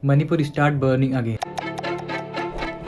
Manipur start burning again.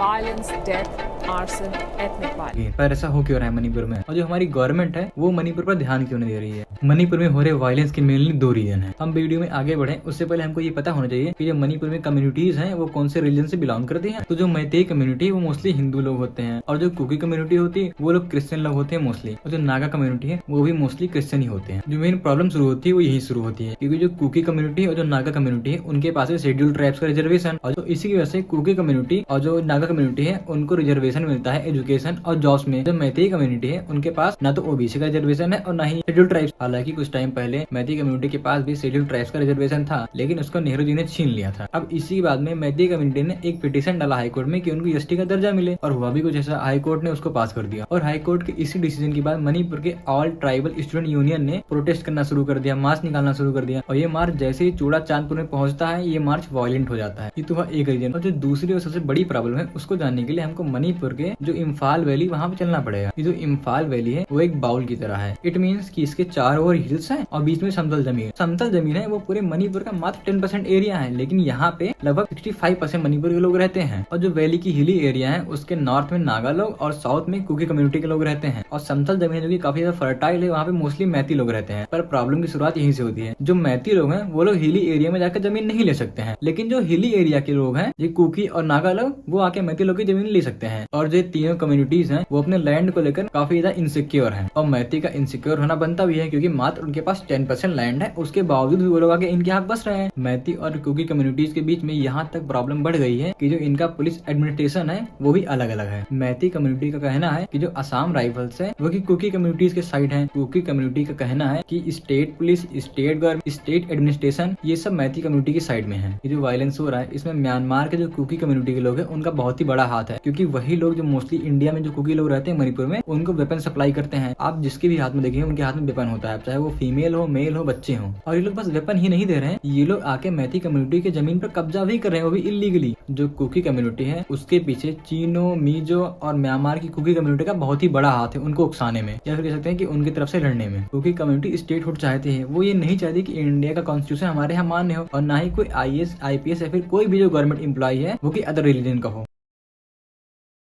Violence, death, arson, ethnic violence. पर ऐसा हो क्यों रहा है मणिपुर में, और जो हमारी गवर्नमेंट है वो मणिपुर पर ध्यान क्यों नहीं दे रही है। मणिपुर में हो रहे वायलेंस के मेनली दो रीजन है। हम वीडियो में आगे बढ़े उससे पहले हमको ये पता होना चाहिए कि जो मणिपुर में कम्युनिटीज हैं वो कौन से रिलीजन से बिलोंग करती हैं। तो जो मैतेई कम्युनिटी है वो मोस्टली हिंदू लोग होते हैं, और जो कुकी कम्युनिटी होती है वो लोग क्रिश्चियन लोग होते हैं मोस्टली, और जो नागा कम्युनिटी है वो भी मोस्टली क्रिश्चियन ही होते हैं। जो मेन प्रॉब्लम शुरू होती है वो यही शुरू होती है, क्योंकि जो कुकी कम्युनिटी और जो नागा कम्युनिटी है उनके पास है शेड्यूल ट्राइब्स का रिजर्वेशन, और जो इसी की वजह से कुकी कम्युनिटी और जो नागा कम्युनिटी है उनको रिजर्वेशन मिलता है एजुकेशन और जॉब्स में। जो मैतेई कम्युनिटी है उनके पास ना तो ओबीसी का रिजर्वेशन है और ना ही शेड्यूल ट्राइब्स। हालांकि कुछ टाइम पहले मैतेई कम्युनिटी के पास भी शेड्यूल ट्राइब्स का रिजर्वेशन था, लेकिन उसको नेहरू जी ने छीन लिया था। अब इसी के बाद में मैतेई कम्युनिटी ने एक पिटीशन डाला हाईकोर्ट में कि उनको एसटी का दर्जा मिले, और हुआ भी कुछ ऐसा, हाईकोर्ट ने उसको पास कर दिया। और हाईकोर्ट के इसी डिसीजन के बाद मणिपुर के ऑल ट्राइबल स्टूडेंट यूनियन ने प्रोटेस्ट करना शुरू कर दिया, मार्च निकालना शुरू कर दिया। और ये मार्च जैसे ही चूड़ा चांदपुर में पहुंचता है ये मार्च वायलेंट हो जाता है। ये तो एक रीजन। और जो दूसरी और सबसे बड़ी प्रॉब्लम है उसको जानने के लिए हमको मणिपुर के जो इम्फाल वैली वहाँ पे चलना पड़ेगा। ये जो इम्फाल वैली है वो एक बाउल की तरह है। इट मीन्स कि इसके चारों ओर हिल्स हैं और बीच में समतल जमीन। समतल जमीन है वो पूरे मणिपुर का मात्र 10% एरिया है, लेकिन यहाँ पे लगभग 65% मणिपुर के लोग रहते हैं। और जो वैली की हिली एरिया है उसके नॉर्थ में नागा लोग और साउथ में कुकी कम्युनिटी के लोग रहते हैं, और समतल जमीन जो की काफी ज्यादा फर्टाइल है वहाँ पे मोस्टली मैती लोग रहते हैं। पर प्रॉब्लम की शुरुआत यहीं से होती है। जो मैती लोग हैं वो लोग हिली एरिया में जाकर जमीन नहीं ले सकते हैं, लेकिन जो हिली एरिया के लोग हैं, ये कुकी और नागा लोग, वो आके मैती लोग की जमीन ले सकते हैं। और जो तीनों कम्युनिटीज हैं वो अपने लैंड को लेकर काफी ज्यादा इनसिक्योर हैं, और मैती का इनसिक्योर होना बनता भी है क्योंकि मात्र उनके पास 10% लैंड है, उसके बावजूद भी वो लोग आगे इनके यहाँ बस रहे हैं। मैती और कुकी कम्युनिटीज के बीच में यहाँ तक प्रॉब्लम बढ़ गई है कि जो इनका पुलिस एडमिनिस्ट्रेशन है वो भी अलग अलग है। मैती कम्युनिटी का कहना है कि जो असम राइफल्स है वो की कुकी कम्युनिटीज के साइड है। कुकी कम्युनिटी का कहना है कि state police, state government, state administration ये सब मैती कम्युनिटी की साइड में है। ये जो वायलेंस हो रहा है इसमें म्यांमार के जो कुकी कम्युनिटी के लोग हैं उनका बहुत ही बड़ा हाथ है, क्योंकि वही लोग जो मोस्टली इंडिया में जो कुकी लोग रहते हैं मणिपुर में उनको वेपन सप्लाई करते हैं। आप जिसके भी हाथ में देखिए उनके हाथ में वेपन होता है, चाहे वो फीमेल हो, मेल हो, बच्चे हो। और ये लोग बस वेपन ही नहीं दे रहे हैं, ये लोग आके मैती कम्युनिटी के जमीन पर कब्जा भी कर रहे हैं, वो भी इलीगली। जो कुकी कम्युनिटी है उसके पीछे चीनो, मीजो और म्यांमार की कुकी कम्युनिटी का बहुत ही बड़ा हाथ है उनको उकसाने में, या फिर कह सकते हैं कि उनकी तरफ से लड़ने में। कुकी कम्युनिटी स्टेटहुड चाहती है, वो ये नहीं चाहती कि इंडिया का कॉन्स्टिट्यूशन हमारे यहाँ मान्य हो, और ना ही कोई IAS, IPS या फिर कोई भी जो गवर्नमेंट एम्प्लॉय है वो कि अदर रिलीजन का हो।